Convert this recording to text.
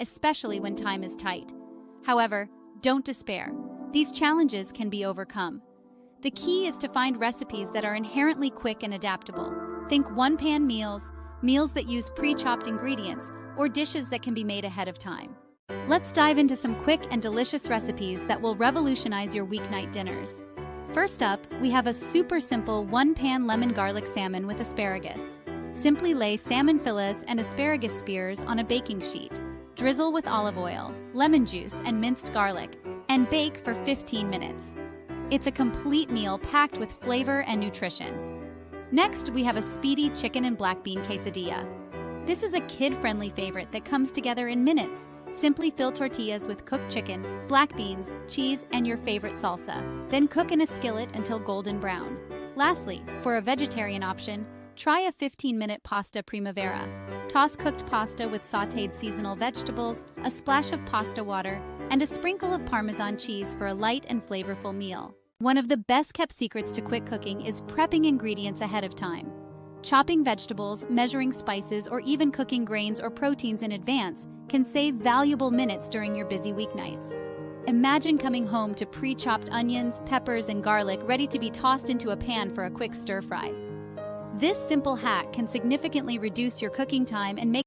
especially when time is tight. However, don't despair. These challenges can be overcome. The key is to find recipes that are inherently quick and adaptable. Think one-pan meals, meals that use pre-chopped ingredients, or dishes that can be made ahead of time. Let's dive into some quick and delicious recipes that will revolutionize your weeknight dinners. First up, we have a super simple one-pan lemon garlic salmon with asparagus. Simply lay salmon fillets and asparagus spears on a baking sheet. Drizzle with olive oil, lemon juice, and minced garlic, and bake for 15 minutes. It's a complete meal packed with flavor and nutrition. Next, we have a speedy chicken and black bean quesadilla. This is a kid-friendly favorite that comes together in minutes. Simply fill tortillas with cooked chicken, black beans, cheese, and your favorite salsa. Then cook in a skillet until golden brown. Lastly, for a vegetarian option, try a 15-minute pasta primavera. Toss cooked pasta with sautéed seasonal vegetables, a splash of pasta water, and a sprinkle of Parmesan cheese for a light and flavorful meal. One of the best-kept secrets to quick cooking is prepping ingredients ahead of time. Chopping vegetables, measuring spices, or even cooking grains or proteins in advance can save valuable minutes during your busy weeknights. Imagine coming home to pre-chopped onions, peppers, and garlic ready to be tossed into a pan for a quick stir-fry. This simple hack can significantly reduce your cooking time and make